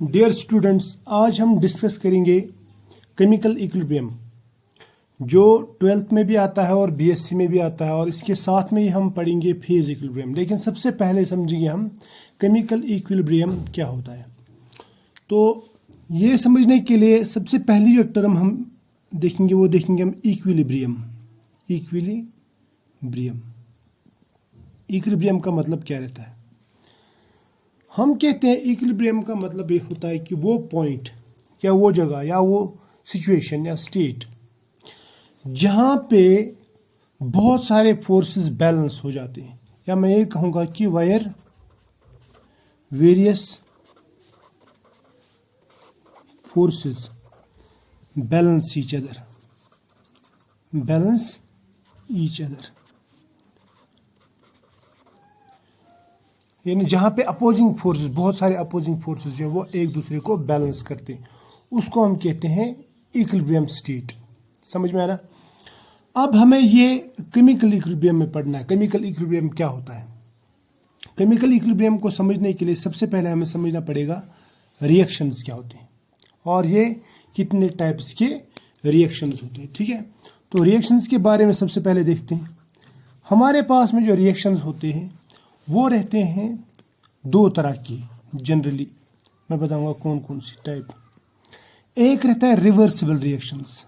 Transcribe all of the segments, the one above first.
Dear students, आज हम discuss करेंगे केमिकल इक्विलिब्रियम जो 12th में भी आता है और बीएससी में भी आता है, और इसके साथ में ही हम पढ़ेंगे फेज इक्विलिब्रियम। लेकिन सबसे पहले समझेंगे हम केमिकल इक्विलिब्रियम क्या होता है। तो ये समझने के लिए सबसे पहली जो टर्म हम देखेंगे वो देखेंगे हम इक्विलिब्रियम। इक्विलिब्रियम का मतलब क्या रहता है? हम कहते हैं इक्विलिब्रियम का मतलब ये होता है कि वो पॉइंट या वो जगह या वो सिचुएशन या स्टेट जहाँ पे बहुत सारे फोर्सेस बैलेंस हो जाते हैं, या मैं ये कहूँगा कि wire various forces balance each other, यानी जहाँ पे अपोजिंग फोर्सेस, बहुत सारे अपोजिंग फोर्सेस जो है वो एक दूसरे को बैलेंस करते हैं, उसको हम कहते हैं इक्विलिब्रियम स्टेट। समझ में आ रहा? अब हमें ये केमिकल इक्विलिब्रियम में पढ़ना है। केमिकल इक्विलिब्रियम क्या होता है? केमिकल इक्विलिब्रियम को समझने के लिए सबसे पहले हमें समझना पड़ेगा रिएक्शंस क्या होते हैं और ये कितने टाइप्स के रिएक्शंस होते हैं। ठीक है, तो रिएक्शंस के बारे में सबसे पहले देखते हैं। हमारे पास में जो रिएक्शंस होते हैं वो रहते हैं दो तरह की। जनरली मैं बताऊंगा कौन कौन सी टाइप। एक रहता है रिवर्सिबल रिएक्शंस,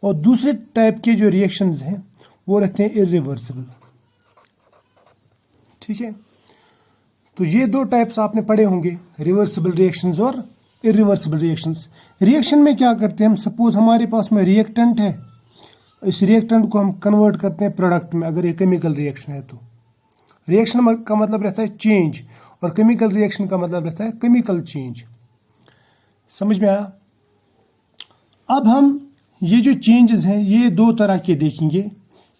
और दूसरे टाइप के जो रिएक्शंस हैं वो रहते हैं इरिवर्सिबल। ठीक है, तो ये दो टाइप्स आपने पढ़े होंगे, रिवर्सिबल रिएक्शंस और इरिवर्सिबल रिएक्शंस। रिएक्शन में क्या करते हैं हम? सपोज हमारे पास में रिएक्टेंट है, इस रिएक्टेंट को हम कन्वर्ट करते हैं प्रोडक्ट में। अगर ये केमिकल रिएक्शन है तो रिएक्शन का मतलब रहता है चेंज, और केमिकल रिएक्शन का मतलब रहता है केमिकल चेंज। समझ में आया? अब हम ये जो चेंजेस हैं ये दो तरह के देखेंगे।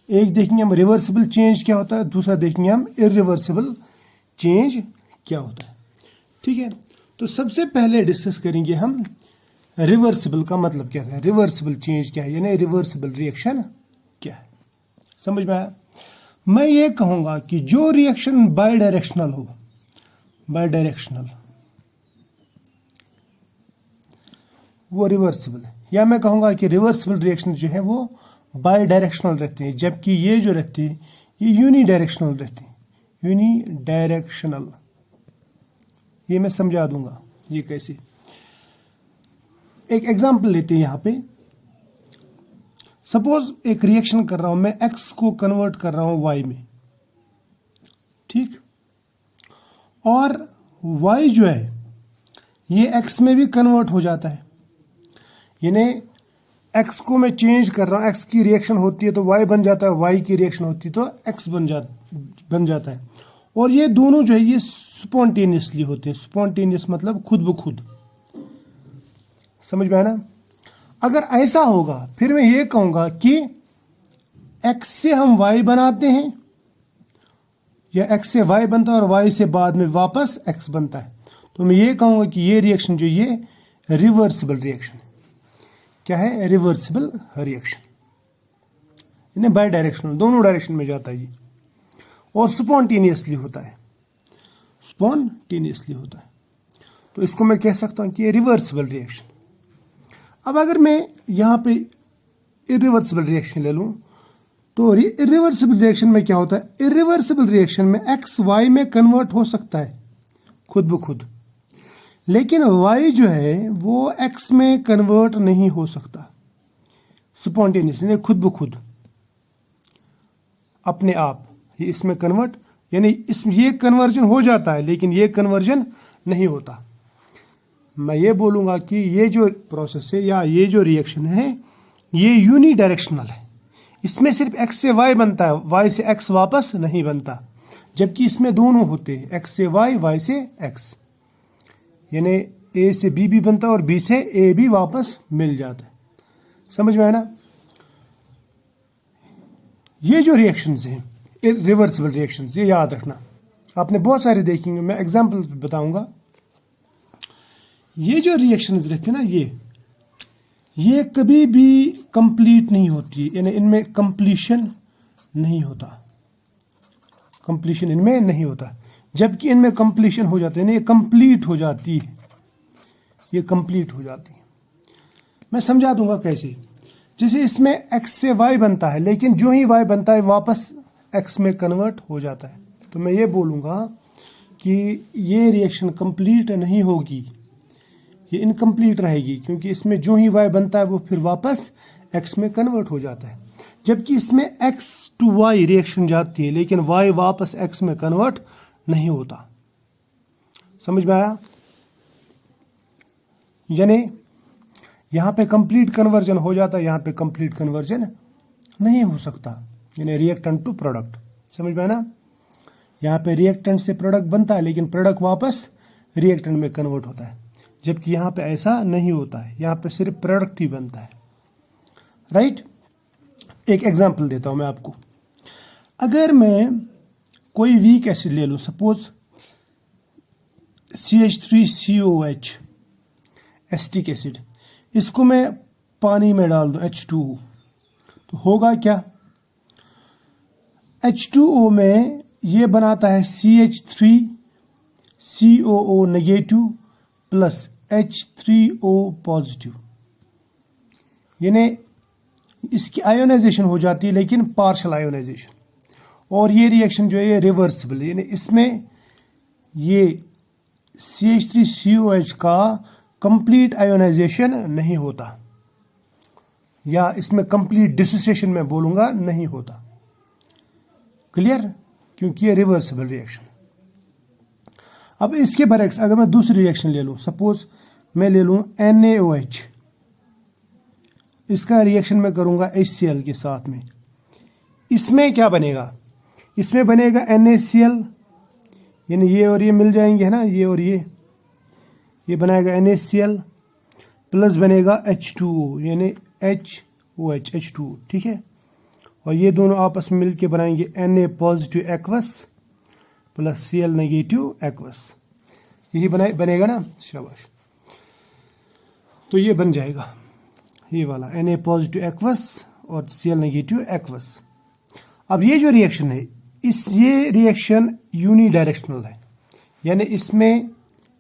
एक देखेंगे हम रिवर्सिबल चेंज क्या होता है, दूसरा देखेंगे हम इरिवर्सिबल चेंज क्या होता है। ठीक है, तो सबसे पहले डिस्कस करेंगे हम रिवर्सिबल का मतलब क्या है, रिवर्सिबल चेंज क्या है, यानी रिवर्सिबल रिएक्शन क्या है। समझ में आया? मैं ये कहूंगा कि जो रिएक्शन बाई डायरेक्शनल हो, वो रिवर्सिबल है। या मैं कहूंगा कि रिवर्सिबल रिएक्शन जो है वो बाई डायरेक्शनल रहते हैं, जबकि ये जो रहती है ये यूनिडायरेक्शनल रहती है। यूनिडायरेक्शनल, ये मैं समझा दूंगा ये कैसे। एक एग्जांपल लेते हैं। यहां पे सपोज एक रिएक्शन कर रहा हूं मैं, एक्स को कन्वर्ट कर रहा हूं वाई में। ठीक, और वाई जो है ये एक्स में भी कन्वर्ट हो जाता है, यानी एक्स को मैं चेंज कर रहा हूं, एक्स की रिएक्शन होती है तो वाई बन जाता है, वाई की रिएक्शन होती है तो एक्स बन जाता है। और ये दोनों जो है ये स्पॉन्टेनियसली होते हैं। स्पॉन्टेनियस मतलब खुद ब खुद। समझ में आया ना? अगर ऐसा होगा फिर मैं ये कहूंगा कि एक्स से हम वाई बनाते हैं, या एक्स से वाई बनता है और वाई से बाद में वापस एक्स बनता है, तो मैं ये कहूंगा कि ये रिएक्शन जो ये रिवर्सिबल रिएक्शन क्या है, रिवर्सिबल रिएक्शन। इन्हें बाई डायरेक्शनल, दोनों डायरेक्शन में जाता है ये, और स्पॉन्टेनियसली होता है, तो इसको मैं कह सकता हूं कि ये रिवर्सिबल रिएक्शन। अब अगर मैं यहां पे इरिवर्सिबल रिएक्शन ले लूं तो इरिवर्सिबल रिएक्शन में क्या होता है? इरिवर्सिबल रिएक्शन में एक्स वाई में कन्वर्ट हो सकता है खुद ब खुद, लेकिन वाई जो है वो एक्स में कन्वर्ट नहीं हो सकता स्पॉन्टेनियसली, खुद ब खुद अपने आप ये इसमें कन्वर्ट, यानी ये कन्वर्जन हो जाता है लेकिन ये कन्वर्जन नहीं होता। मैं ये बोलूंगा कि ये जो प्रोसेस है या ये जो रिएक्शन है ये यूनिडायरेक्शनल है। इसमें सिर्फ एक्स से वाई बनता है, वाई से एक्स वापस नहीं बनता, जबकि इसमें दोनों होते हैं, एक्स से वाई, वाई से एक्स, यानी ए से बी भी बनता है और बी से ए भी वापस मिल जाता है। समझ में आया ना? ये जो रिएक्शंस हैं रिवर्सिबल रिएक्शंस, ये याद रखना, आपने बहुत सारे देखेंगे, मैं एग्जांपल बताऊंगा। ये जो रिएक्शंस रहते हैं ना ये कभी भी कंप्लीट नहीं होती, यानी इनमें कंप्लीशन नहीं होता, जबकि इनमें कंप्लीशन हो जाते हैं, ये कंप्लीट हो जाती है, ये कंप्लीट हो जाती है। मैं समझा दूंगा कैसे। जैसे इसमें x से y बनता है, लेकिन जो ही y बनता है वापस x में कन्वर्ट हो जाता है, तो मैं ये बोलूँगा कि ये रिएक्शन कंप्लीट नहीं होगी, ये इनकम्प्लीट रहेगी, क्योंकि इसमें जो ही y बनता है वो फिर वापस x में कन्वर्ट हो जाता है। जबकि इसमें x टू y रिएक्शन जाती है, लेकिन y वापस x में कन्वर्ट नहीं होता। समझ में आया? यानी यहाँ पे कंप्लीट कन्वर्जन हो जाता है, यहाँ पे कंप्लीट कन्वर्जन नहीं हो सकता, यानी रिएक्टेंट टू प्रोडक्ट। समझ में आया ना? यहाँ पे रिएक्टेंट से प्रोडक्ट बनता है, लेकिन प्रोडक्ट वापस रिएक्टेंट में कन्वर्ट होता है, जबकि यहाँ पे ऐसा नहीं होता है, यहाँ पे सिर्फ प्रोडक्ट ही बनता है। राइट? एक एग्जांपल देता हूँ मैं आपको। अगर मैं कोई वीक एसिड ले लूँ, सपोज CH3COH एसिटिक एसिड, इसको मैं पानी में डाल दूँ H2O, तो होगा क्या? H2O में ये बनाता है CH3COO negative plus H3O positive, यानी इसकी आयोनाइजेशन हो जाती है, लेकिन पार्शियल आयोनाइजेशन। और ये रिएक्शन जो है ये रिवर्सिबल है, यानी इसमें ये CH3COH का कंप्लीट आयोनाइजेशन नहीं होता, या इसमें कंप्लीट डिसोसिएशन में बोलूंगा नहीं होता। क्लियर? क्योंकि ये रिवर्सिबल रिएक्शन। अब इसके बरक्स अगर मैं दूसरी रिएक्शन ले लूं, सपोज मैं ले लूं NaOH, इसका रिएक्शन मैं करूंगा HCl के साथ में, इसमें क्या बनेगा? इसमें बनेगा NaCl, यानी ये और ये मिल जाएंगे, है ना, ये और ये बनाएगा NaCl, प्लस बनेगा H2O, यानी HOH H2O, ठीक है। और ये दोनों आपस में मिलके बनाएंगे Na positive aqueous plus Cl negative aqueous, यही बनेगा ना, शाबाश। तो ये बन जाएगा ये वाला Na पॉजिटिव एक्वस और Cl नेगेटिव एक्वस। अब ये जो रिएक्शन है, ये रिएक्शन यूनिडायरेक्शनल है, यानी इसमें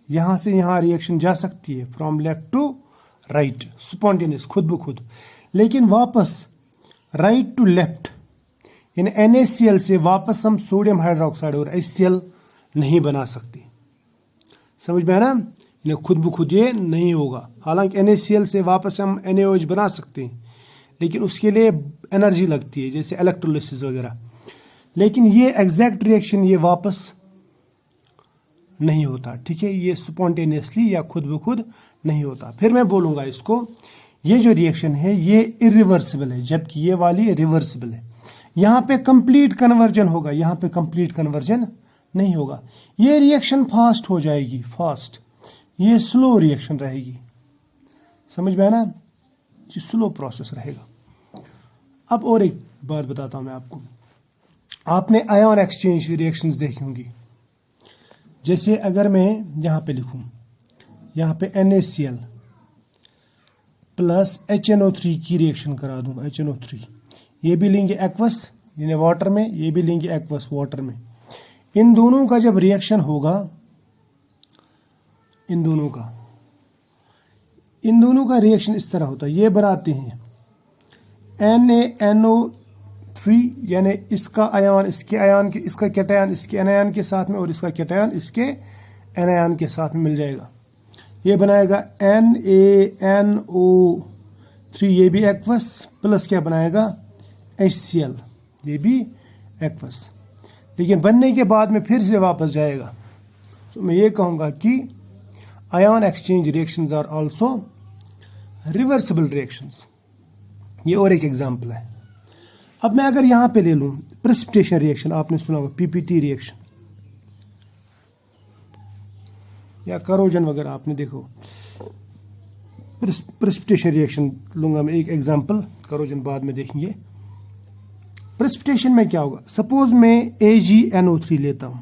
यहाँ से यहाँ रिएक्शन जा सकती है, from left to right, spontaneous, खुद ब खुद, लेकिन वापस राइट टू लेफ्ट, यानी NaCl से वापस हम सोडियम हाइड्रोक्साइड और HCl नहीं बना सकते। समझ में है ना? यानी खुद ब खुद ये नहीं होगा। हालांकि NaCl से वापस हम NaOH बना सकते हैं, लेकिन उसके लिए एनर्जी लगती है, जैसे इलेक्ट्रोलिसिस वगैरह। लेकिन ये एग्जैक्ट रिएक्शन ये वापस नहीं होता, ठीक है, ये स्पॉन्टेनियसली या खुद ब खुद नहीं होता। फिर मैं बोलूँगा इसको, ये जो रिएक्शन है ये इरिवर्सिबल है, जबकि ये वाली रिवर्सिबल है। यहाँ पे कंप्लीट कन्वर्जन होगा, यहाँ पे कंप्लीट कन्वर्जन नहीं होगा। ये रिएक्शन फास्ट हो जाएगी, फास्ट, ये स्लो रिएक्शन रहेगी। समझ में आया ना? ये स्लो प्रोसेस रहेगा। अब और एक बात बताता हूँ मैं आपको, आपने आयन एक्सचेंज रिएक्शंस देखी होंगी। जैसे अगर मैं यहाँ पे लिखूँ, यहाँ पे NaCl प्लस HNO3 की रिएक्शन करा दूंगा, HNO3, ये भी लेंगे एक्वस यानी वाटर में, ये भी लेंगे एक्वस वाटर में। इन दोनों का जब रिएक्शन होगा, इन दोनों का रिएक्शन इस तरह होता है, ये बनाते हैं NaNO3, यानी इसका आयन इसके आयन के, इसका कैटायन इसके एनायन के साथ में, और इसका कैटायन इसके एनायन के साथ में मिल जाएगा। ये बनाएगा NaNO3, ये भी एक्वस, प्लस क्या बनाएगा HCl, ये भी एक्वस, लेकिन बनने के बाद में फिर से वापस जाएगा। तो मैं ये कहूँगा कि ion exchange reactions are also reversible reactions. ये और एक एग्जांपल है। अब मैं अगर यहाँ पे ले लूँ प्रेसिपिटेशन रिएक्शन, आपने सुना होगा PPT रिएक्शन या करोजन वगैरह आपने देखो। प्रेसिपिटेशन रिएक्शन लूंगा मैं एक एग्जांपल, करोजन बाद में देखेंगे। प्रेसिपिटेशन में क्या होगा, सपोज मैं AgNO3 लेता हूं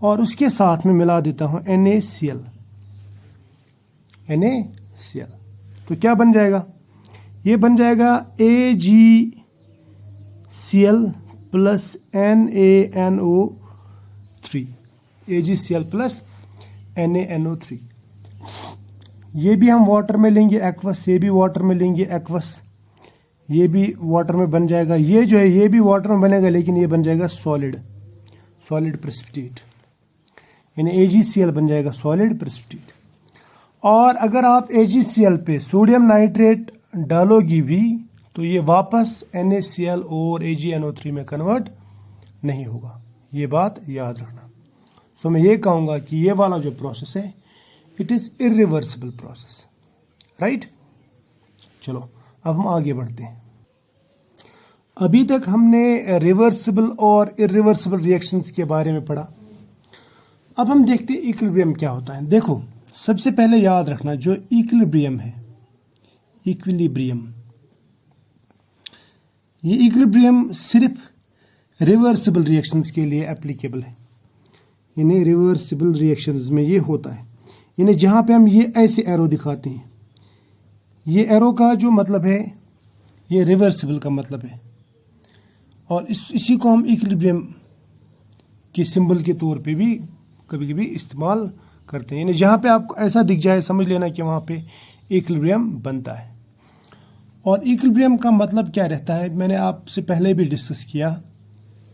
और उसके साथ में मिला देता हूं NaCl, तो क्या बन जाएगा? ये बन जाएगा AgCl plus NaNO 3, AgCl plus NaNO3। ये भी हम वाटर में लेंगे एक्वस, ये भी वाटर में लेंगे एक्वस, ये भी वाटर में बन जाएगा। ये जो है ये भी वाटर में बनेगा, लेकिन ये बन जाएगा सॉलिड प्रेसिपिटेट, यानी AgCl बन जाएगा सॉलिड प्रेसिपिटेट। और अगर आप AgCl पे सोडियम नाइट्रेट डालोगी भी तो ये वापस NaCl और AgNO3 में कन्वर्ट नहीं होगा, ये बात याद रखना। सो मैं ये कहूँगा कि ये वाला जो प्रोसेस है it is irreversible process, right. चलो अब हम आगे बढ़ते हैं। अभी तक हमने रिवर्सिबल और इरिवर्सिबल रिएक्शंस के बारे में पढ़ा। अब हम देखते हैं इक्विलिब्रियम क्या होता है। देखो सबसे पहले याद रखना जो इक्विलिब्रियम है, इक्विलिब्रियम, ये इक्विलिब्रियम सिर्फ रिवर्सिबल रिएक्शंस के लिए एप्लीकेबल है। यानी रिवर्सिबल रिएक्शंस में ये होता है, यानी जहाँ पे हम ये ऐसे एरो दिखाते हैं, ये एरो का जो मतलब है ये रिवर्सिबल का मतलब है, और इसी को हम इक्विलिब्रियम के सिंबल के तौर पे भी कभी कभी इस्तेमाल करते हैं। यानी जहाँ पे आपको ऐसा दिख जाए समझ लेना कि वहाँ पे इक्विलिब्रियम बनता है। और इक्विलिब्रियम का मतलब क्या रहता है, मैंने आपसे पहले भी डिस्कस किया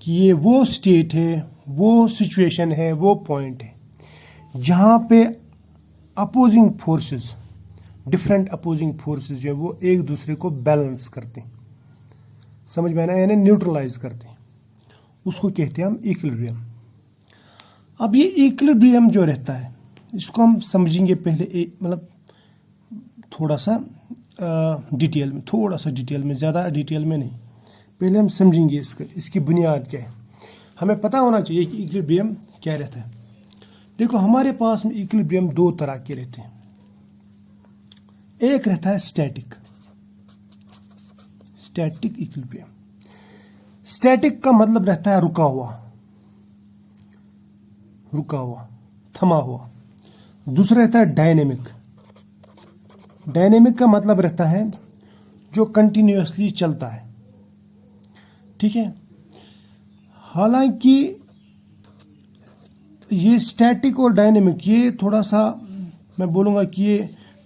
कि ये वो स्टेट है, वो सिचुएशन है, वो पॉइंट है जहाँ पे opposing forces, different opposing forces जो है वो एक दूसरे को बैलेंस करते हैं, समझ में आना, यानी न्यूट्रलाइज करते हैं, उसको कहते हैं हम इक्विलिब्रियम। अब ये इक्विलिब्रियम जो रहता है इसको हम समझेंगे पहले एक मतलब थोड़ा सा डिटेल में, ज़्यादा डिटेल में नहीं। पहले हम समझेंगे इसकी बुनियाद क्या है। हमें पता होना चाहिए कि इक्विलिब्रियम क्या रहता है। देखो हमारे पास में इक्विलिब्रियम दो तरह के रहते हैं। एक रहता है स्टैटिक इक्विलिब्रियम। स्टैटिक का मतलब रहता है रुका हुआ, थमा हुआ। दूसरा रहता है डायनेमिक का मतलब रहता है जो कंटिन्यूअसली चलता है, ठीक है। हालांकि ये स्टैटिक और डायनेमिक ये थोड़ा सा मैं बोलूँगा कि ये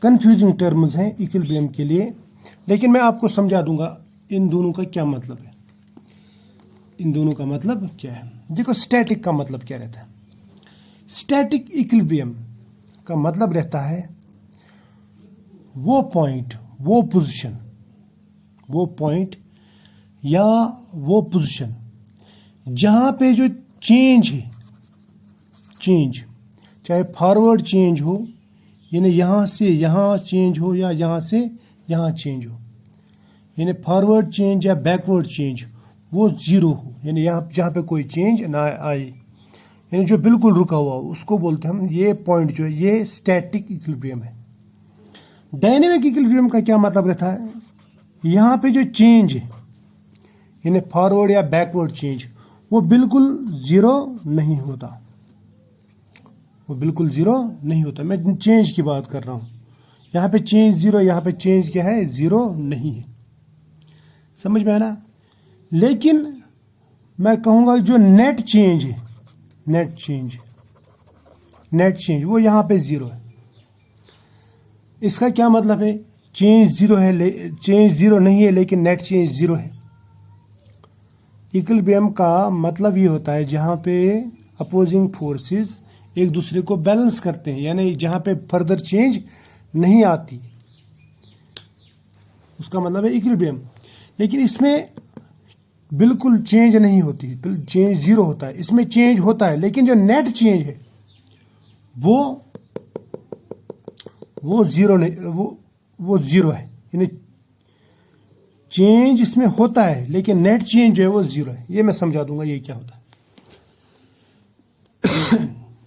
कंफ्यूजिंग टर्म्स हैं इक्विलिब्रियम के लिए, लेकिन मैं आपको समझा दूंगा इन दोनों का क्या मतलब है। इन दोनों का मतलब क्या है, देखो स्टैटिक का मतलब क्या रहता है। स्टैटिक इक्विलिब्रियम का मतलब रहता है वो पॉइंट, वो पॉइंट या वो पोजीशन जहां पे जो चेंज है, चाहे फॉरवर्ड चेंज हो, यानी यहां से यहां चेंज हो या यहां से यहां चेंज हो, यानी फॉरवर्ड चेंज या बैकवर्ड चेंज, वो जीरो हो, यानी यहाँ जहाँ पे कोई चेंज ना आए, यानी जो बिल्कुल रुका हुआ हो, उसको बोलते हैं हम, ये पॉइंट जो है ये स्टैटिक इक्विलिब्रियम है। डायनेमिक इक्विलिब्रियम का क्या मतलब रहता है, यहाँ पे जो चेंज है यानी फॉरवर्ड या बैकवर्ड चेंज, वो बिल्कुल जीरो नहीं होता, मैं चेंज की बात कर रहा हूँ। यहाँ पे चेंज जीरो, यहाँ पे चेंज क्या है, जीरो नहीं है, समझ में आना। लेकिन मैं कहूँगा जो नेट चेंज है, नेट चेंज वो यहाँ पे जीरो है। इसका क्या मतलब है, चेंज जीरो नहीं है लेकिन नेट चेंज जीरो है। इक्विलिब्रियम का मतलब ये होता है जहाँ पे अपोजिंग फोर्सेस एक दूसरे को बैलेंस करते हैं, यानी जहाँ पे फर्दर चेंज नहीं आती, उसका मतलब है इक्विलिब्रियम। लेकिन इसमें बिल्कुल चेंज नहीं होती, चेंज जीरो होता है। इसमें चेंज होता है लेकिन जो नेट चेंज है वो जीरो नहीं, वो जीरो है, यानी चेंज इसमें होता है लेकिन नेट चेंज जो है वो जीरो है। ये मैं समझा दूंगा ये क्या होता है।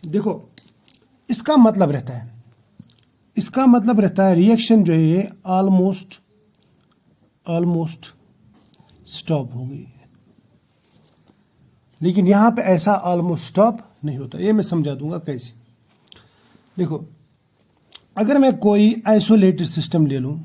देखो इसका मतलब रहता है रिएक्शन जो है ये ऑलमोस्ट स्टॉप हो गई है, लेकिन यहां पे ऐसा ऑलमोस्ट स्टॉप नहीं होता। ये मैं समझा दूंगा कैसे। देखो अगर मैं कोई आइसोलेटेड सिस्टम ले लूं,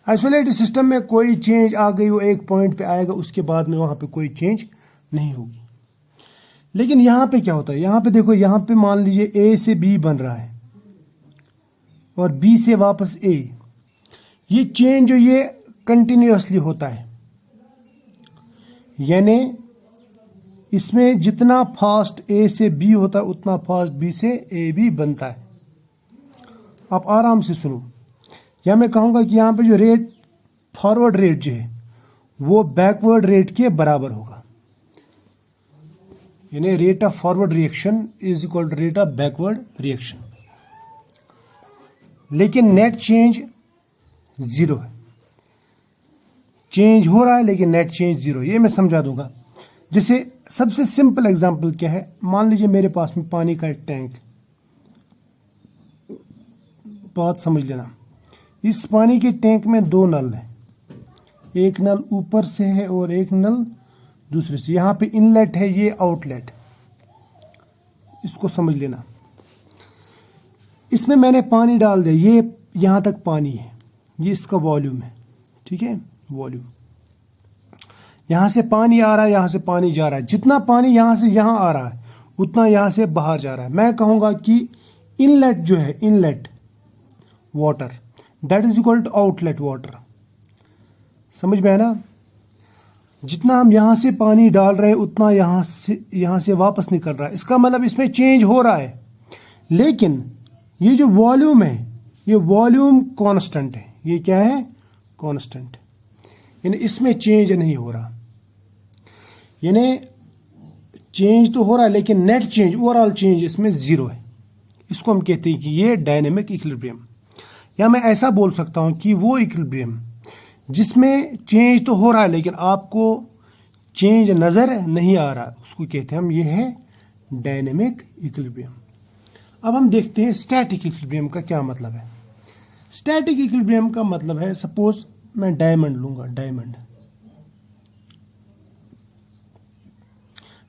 आइसोलेटेड सिस्टम में कोई चेंज आ गई, वो एक पॉइंट पे आएगा, उसके बाद में वहां पे कोई चेंज नहीं होगी। लेकिन यहां पे क्या होता है, यहां पे देखो, यहां पे मान लीजिए ए से बी बन रहा है और बी से वापस ए, ये चेंज जो ये कंटिन्यूअसली होता है, यानी इसमें जितना फास्ट ए से बी होता है उतना फास्ट बी से ए भी बनता है। आप आराम से सुनो, या मैं कहूंगा कि यहां पे जो रेट, फॉरवर्ड रेट जो है वो बैकवर्ड रेट के बराबर होगा, यानी rate of forward reaction is equal to rate of backward reaction. लेकिन नेट चेंज जीरो है, चेंज हो रहा है लेकिन नेट चेंज जीरो। ये मैं समझा दूंगा। जैसे सबसे सिंपल एग्जांपल क्या है, मान लीजिए मेरे पास में पानी का एक टैंक, बात समझ लेना। इस पानी के टैंक में दो नल है, एक नल ऊपर से है और एक नल दूसरे से। यहां पे इनलेट है, ये आउटलेट, इसको समझ लेना। इसमें मैंने पानी डाल दिया, ये यहां तक पानी है, ये इसका वॉल्यूम है, ठीक है, वॉल्यूम। यहां से पानी आ रहा है, यहां से पानी जा रहा है। जितना पानी यहां से यहां आ रहा है उतना यहां से बाहर जा रहा है। मैं कहूंगा कि इनलेट जो है, inlet water, that is equal to outlet water. समझ में आया ना? जितना हम यहां से पानी डाल रहे हैं उतना यहां से वापस निकल रहा है। इसका मतलब इसमें चेंज हो रहा है, लेकिन ये जो वॉल्यूम है, ये वॉल्यूम कांस्टेंट है। ये क्या है? कांस्टेंट। यानी इसमें चेंज नहीं हो रहा, यानी चेंज तो हो रहा है लेकिन नेट चेंज, ओवरऑल चेंज इसमें जीरो है। इसको हम कहते हैं कि ये डायनेमिक इक्विलिब्रियम। या मैं ऐसा बोल सकता हूं कि वो इक्विलिब्रियम जिसमें चेंज तो हो रहा है लेकिन आपको चेंज नजर नहीं आ रहा, उसको कहते हैं हम, ये है डायनेमिक इक्विलिब्रियम। अब हम देखते हैं स्टैटिक इक्विलिब्रियम का क्या मतलब है। स्टैटिक इक्विलिब्रियम का मतलब है, सपोज मैं डायमंड लूंगा,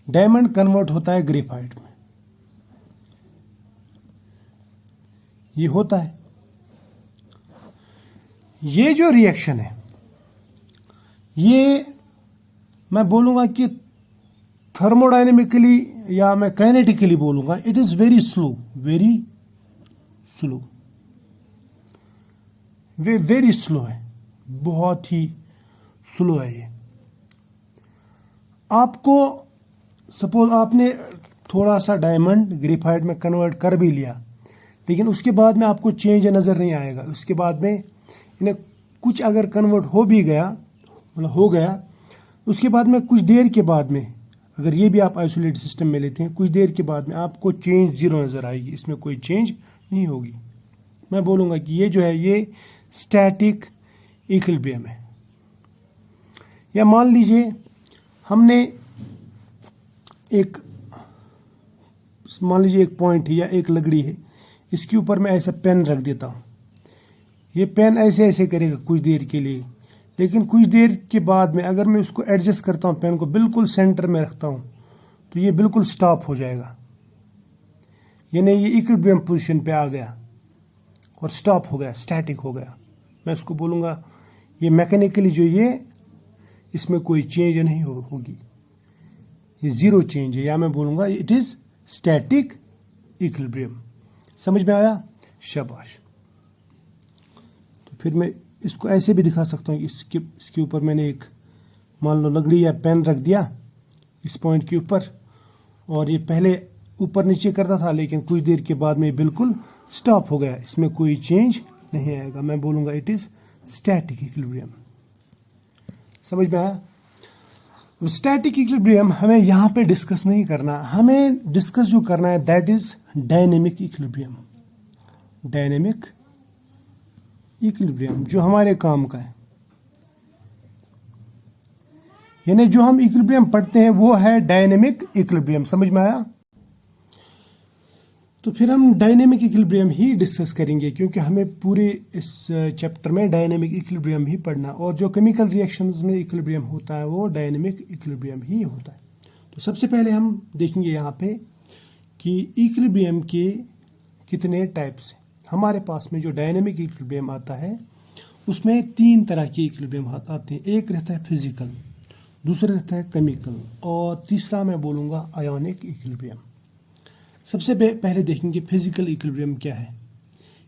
डायमंड कन्वर्ट होता है ग्रेफाइट में, ये होता है। ये जो रिएक्शन है, ये मैं बोलूंगा कि थर्मोडायनेमिकली या मैं काइनेटिकली बोलूंगा, it is very slow, very slow है, बहुत ही स्लो है ये। आपको सपोज आपने थोड़ा सा डायमंड ग्रेफाइट में कन्वर्ट कर भी लिया, लेकिन उसके बाद में आपको चेंज नजर नहीं आएगा। उसके बाद में इन्हें कुछ अगर कन्वर्ट हो भी गया, मतलब हो गया, उसके बाद में कुछ देर के बाद में, अगर ये भी आप आइसोलेटेड सिस्टम में लेते हैं, कुछ देर के बाद में आपको चेंज जीरो नजर आएगी, इसमें कोई चेंज नहीं होगी। मैं बोलूंगा कि ये जो है ये स्टैटिक इक्विलिब्रियम है। या मान लीजिए हमने एक पॉइंट है या एक लकड़ी है, इसके ऊपर मैं ऐसा पेन रख देता हूं। ये पेन ऐसे ऐसे करेगा कुछ देर के लिए, लेकिन कुछ देर के बाद में अगर मैं उसको एडजस्ट करता हूं, पेन को बिल्कुल सेंटर में रखता हूं, तो ये बिल्कुल स्टॉप हो जाएगा। यानी ये इक्विलिब्रियम पोजीशन पे आ गया और स्टॉप हो गया, स्टैटिक हो गया। मैं इसको बोलूंगा ये मैकेनिकली जो ये, इसमें कोई चेंज नहीं होगी, ये जीरो चेंज है। या मैं बोलूंगा इट इज स्टैटिक इक्विलिब्रियम। समझ में आया? शाबाश। तो फिर मैं इसको ऐसे भी दिखा सकता हूँ कि इसके ऊपर मैंने एक, मान लो लकड़ी या पेन रख दिया इस पॉइंट के ऊपर, और ये पहले ऊपर नीचे करता था, लेकिन कुछ देर के बाद में बिल्कुल स्टॉप हो गया, इसमें कोई चेंज नहीं आएगा। मैं बोलूंगा इट इज स्टैटिक इक्विलिब्रियम। समझ में आया? स्टैटिक इक्विलिब्रियम हमें यहां पे डिस्कस नहीं करना, हमें डिस्कस जो करना है that is dynamic equilibrium. Dynamic equilibrium जो हमारे काम का है, यानी जो हम इक्विलिब्रियम पढ़ते हैं वो है डायनेमिक इक्विलिब्रियम। समझ में आया? तो फिर हम डायनेमिक इक्विलिब्रियम ही डिस्कस करेंगे, क्योंकि हमें पूरे इस चैप्टर में डायनेमिक इक्विलिब्रियम ही पढ़ना, और जो केमिकल रिएक्शंस में इक्विलिब्रियम होता है वो डायनेमिक इक्विलिब्रियम ही होता है। तो सबसे पहले हम देखेंगे यहाँ पे कि इक्विलिब्रियम के कितने टाइप्स हैं। हमारे पास में जो डायनेमिक इक्विलिब्रियम आता है उसमें तीन तरह के इक्विलिब्रियम आते हैं। एक रहता है फिजिकल, दूसरा रहता है केमिकल, और तीसरा मैं बोलूँगा आयोनिक इक्विलिब्रियम। सबसे पहले देखेंगे फिजिकल इक्विलिब्रियम क्या है।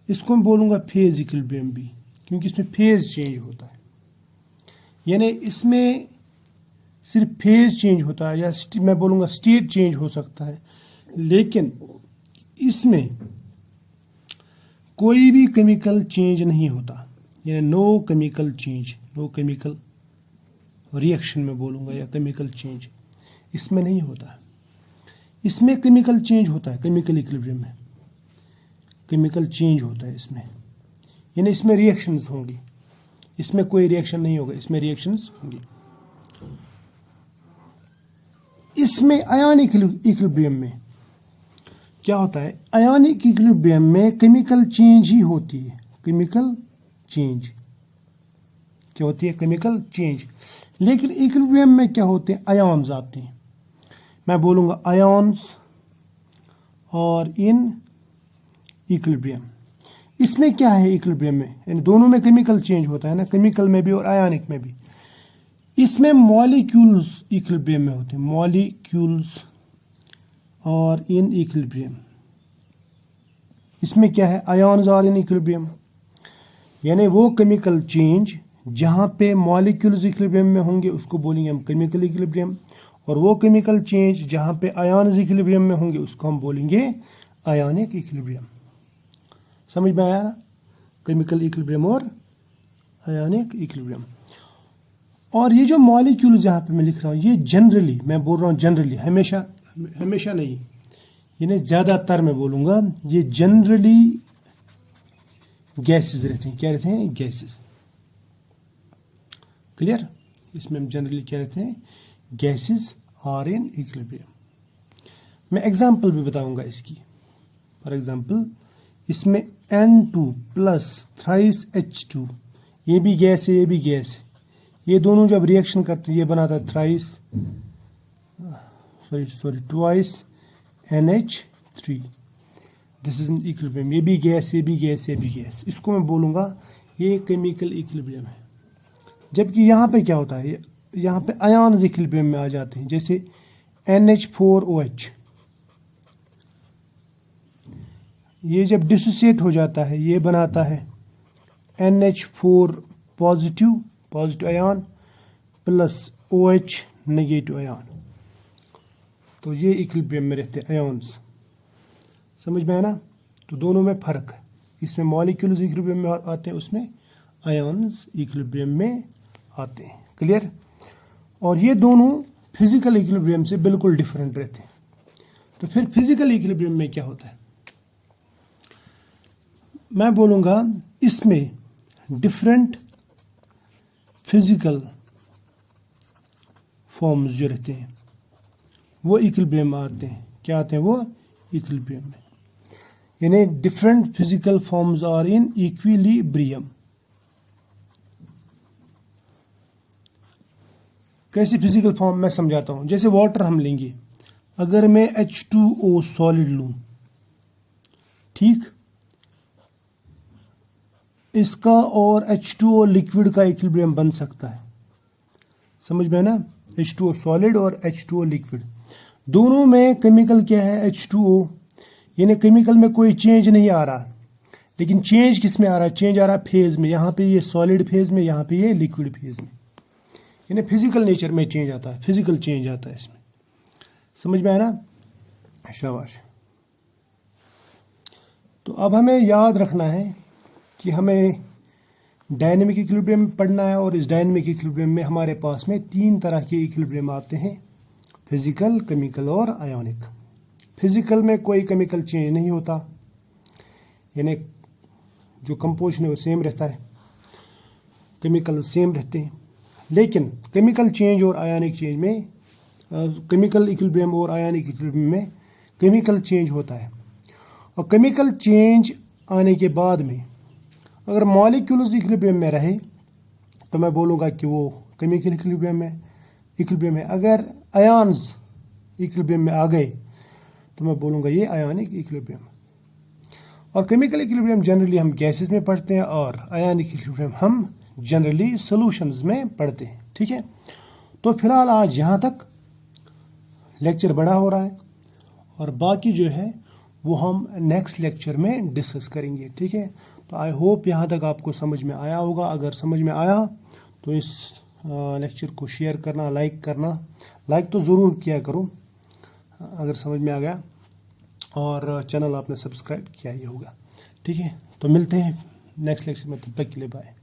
इसको मैं बोलूँगा फेज इक्विलिब्रियम भी, क्योंकि इसमें फेज चेंज होता है, यानी इसमें सिर्फ फेज चेंज होता है, या मैं बोलूँगा स्टेट चेंज हो सकता है, लेकिन इसमें कोई भी केमिकल चेंज नहीं होता, यानी no chemical change, no chemical reaction में बोलूँगा, या केमिकल चेंज इसमें नहीं होता है। इसमें केमिकल चेंज होता है, केमिकल इक्विलिब्रियम में केमिकल चेंज होता है इसमें, यानी इसमें रिएक्शंस होंगी, इसमें कोई रिएक्शन नहीं होगा, इसमें रिएक्शंस होंगी। इसमें आयनिक इक्विलिब्रियम में क्या होता है, आयनिक इक्विलिब्रियम में केमिकल चेंज ही होती है, केमिकल चेंज क्या होती है, केमिकल चेंज। लेकिन इक्विलिब्रियम में क्या होते हैं, आयन्स आते हैं, मैं बोलूँगा आयन्स और इन इक्विलिब्रियम। इसमें क्या है इक्विलिब्रियम में, इन दोनों में केमिकल चेंज होता है ना, केमिकल में भी और आयनिक में भी। इसमें मॉलिक्यूल्स इक्विलिब्रियम में होते हैं, मॉलिक्यूल्स और इन इक्विलिब्रियम। इसमें क्या है, आयन्स और इन इक्विलिब्रियम, यानी वो केमिकल चेंज जहाँ पे मॉलिक्यूल्स इक्विलिब्रियम में होंगे उसको बोलेंगे हम केमिकल इक्विलिब्रियम, और वो केमिकल चेंज जहाँ पे आयन्स इक्विलिब्रियम में होंगे उसको हम बोलेंगे आयनिक इक्विलिब्रियम। समझ में आया ना, केमिकल इक्विलिब्रियम और आयनिक इक्विलिब्रियम। और ये जो मॉलिक्यूल्स यहाँ पे मैं लिख रहा हूँ, ये जनरली, मैं बोल रहा हूँ जनरली, हमेशा नहीं, यानी ज़्यादातर मैं बोलूँगा, ये जनरली गैसेस रहते हैं। क्या रहते हैं, गैसेस। क्लियर, इसमें हम जनरली क्या रहते हैं, गैसेस आर इन इक्विलिब्रियम। मैं एग्जांपल भी बताऊंगा इसकी। फॉर एग्जांपल, इसमें N2 प्लस थ्राइस H2, ये भी गैस है, ये भी गैस है, ये दोनों जब रिएक्शन करते हैं ये बनाता है thrice twice NH3, this is in equilibrium. ये भी गैस, ये भी गैस, ये भी गैस, इसको मैं बोलूँगा ये केमिकल इक्विलिब्रियम है। जबकि यहाँ पे क्या होता है, यहाँ पे आयन्स इक्विलिब्रियम में आ जाते हैं, जैसे NH4OH, ये जब डिसोसिएट हो जाता है ये बनाता है NH4 positive ion plus OH negative ion, तो ये इक्विलिब्रियम में रहते हैं आयन्स। समझ में है ना, तो दोनों में फ़र्क है, इसमें मॉलिक्यूल्स इक्विलिब्रियम में आते हैं, उसमें आयन्स इक्विलिब्रियम में आते हैं। क्लियर, और ये दोनों फिजिकल इक्विलिब्रियम से बिल्कुल डिफरेंट रहते हैं। तो फिर फिजिकल इक्विलिब्रियम में क्या होता है, मैं बोलूँगा इसमें डिफरेंट फिजिकल फॉर्म्स जो रहते हैं वो इक्विलिब्रियम में आते हैं। क्या आते हैं वो, इक्विलिब्रियम में, यानी different physical forms are in equilibrium. कैसी फिजिकल फॉर्म मैं समझाता हूँ। जैसे वाटर हम लेंगे, अगर मैं H2O सॉलिड लूँ, ठीक, इसका और H2O लिक्विड का इक्विलिब्रियम बन सकता है। समझ में ना, H2O सॉलिड और H2O लिक्विड, दोनों में केमिकल क्या है, H2O, यानी केमिकल में कोई चेंज नहीं आ रहा, लेकिन चेंज किस में आ रहा है, चेंज आ रहा है फेज में, यहाँ पे ये सॉलिड फेज में, यहाँ पे ये लिक्विड फेज में, यानी फिजिकल नेचर में चेंज आता है, फिजिकल चेंज आता है इसमें। समझ में आया ना, शाबाश। तो अब हमें याद रखना है कि हमें डायनेमिक इक्विलिब्रियम पढ़ना है, और इस डायनेमिक इक्विलिब्रियम में हमारे पास में तीन तरह के इक्विलिब्रियम आते हैं, फिजिकल, केमिकल और आयोनिक। फिजिकल में कोई केमिकल चेंज नहीं होता, यानी जो कंपोजिशन है वो सेम रहता है, केमिकल सेम रहते हैं। लेकिन केमिकल चेंज और आयोनिक चेंज में, केमिकल इक्विलिब्रियम और आयोनिक इक्विलिब्रियम में केमिकल चेंज होता है, और केमिकल चेंज आने के बाद में अगर मॉलिक्यूल्स इक्विलिब्रियम में रहे तो मैं बोलूँगा कि वो केमिकल इक्विलिब्रियम है। अगर आयन्स इक्विलिब्रियम में आ गए तो मैं बोलूँगा ये आयोनिक इक्विलिब्रियम। और केमिकल इक्विलिब्रियम जनरली हम गैसेस में पढ़ते हैं और आयनिक इक्विलिब्रियम हम जनरली सॉल्यूशंस में पढ़ते हैं। ठीक है, तो फिलहाल आज यहाँ तक लेक्चर बड़ा हो रहा है और बाकी जो है वो हम नेक्स्ट लेक्चर में डिस्कस करेंगे। ठीक है, तो आई होप यहाँ तक आपको समझ में आया होगा। अगर समझ में आया तो इस लेक्चर को शेयर करना, लाइक करना, लाइक तो ज़रूर किया करो अगर समझ में आ गया, और चैनल आपने सब्सक्राइब किया ही होगा। ठीक है, तो मिलते हैं नेक्स्ट लेक्चर में, तब तक के लिए बाय।